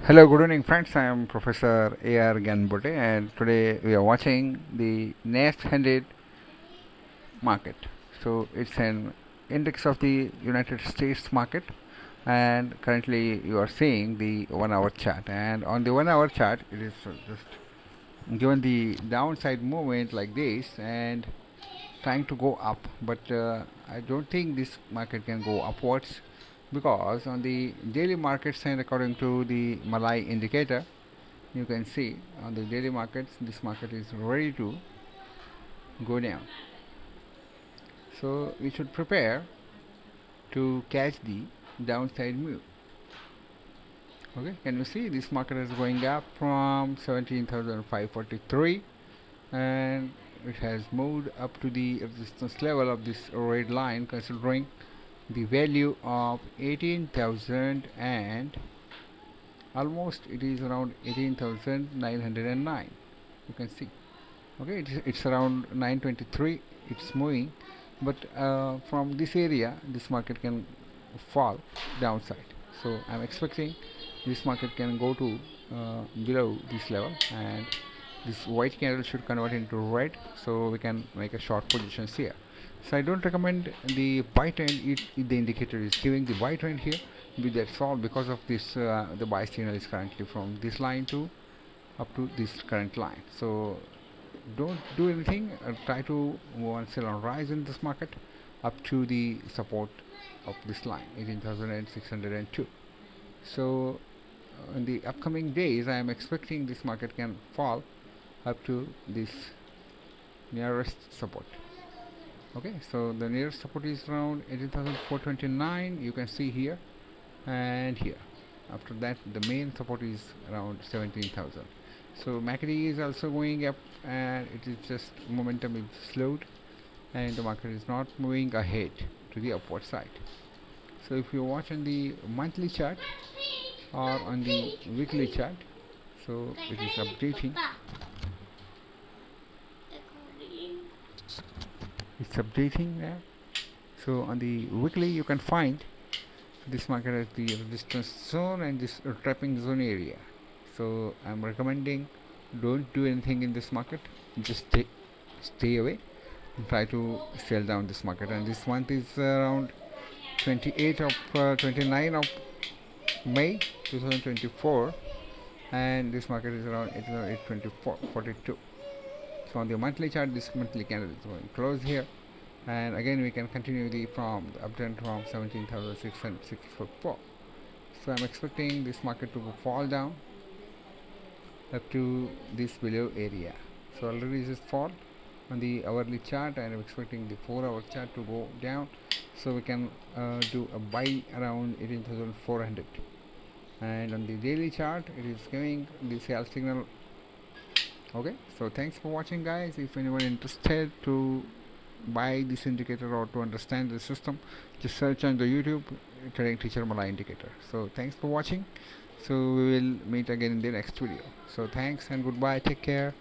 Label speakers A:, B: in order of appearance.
A: Hello, good evening, friends. I am Professor A.R. Gyanbote, and today we are watching the nas100 market. So it's an index of the United States market, and currently you are seeing the 1 hour chart. And on the 1 hour chart, it is just given the downside movement like this and trying to go up, but I don't think this market can go upwards because on the daily markets and according to the Malai indicator, you can see on the daily markets this market is ready to go down, so we should prepare to catch the downside move. Okay, can you see this market is going up from 17,543 and it has moved up to the resistance level of this red line, considering the value of 18,000 and almost it is around 18,909. You can see. Okay, it's around 923. It's moving, but from this area this market can fall downside, so I'm expecting this market can go to below this level, and this white candle should convert into red, so we can make a short positions here. So I don't recommend the buy trend if the indicator is giving the buy trend here. That's all because of this the buy signal is currently from this line to up to this current line. So don't do anything, try to move on sell on rise in this market up to the support of this line 18,602. So in the upcoming days I am expecting this market can fall up to this nearest support. Okay, so the nearest support is around 18,429, you can see here and here. After that the main support is around 17,000. So MACD is also going up, and it is just momentum is slowed and the market is not moving ahead to the upward side. So if you watch on the monthly chart or on the weekly chart, so it is updating. It's updating now. So on the weekly you can find this market as the resistance zone and this trapping zone area. So I'm recommending don't do anything in this market, just stay away and try to sell down this market. And this month is around 28 of 29 of May 2024, and this market is around 824 42. So on the monthly chart this monthly candle is going close here, and again we can continue the from the uptrend from 17,664. So I'm expecting this market to fall down up to this below area. So already this fall on the hourly chart, and I'm expecting the 4 hour chart to go down, so we can do a buy around 18,400. And on the daily chart it is giving the sell signal. Okay, so thanks for watching, guys. If anyone interested to buy this indicator or to understand the system, just search on the YouTube trading teacher Malai indicator. So thanks for watching, so we will meet again in the next video. So thanks and goodbye, take care.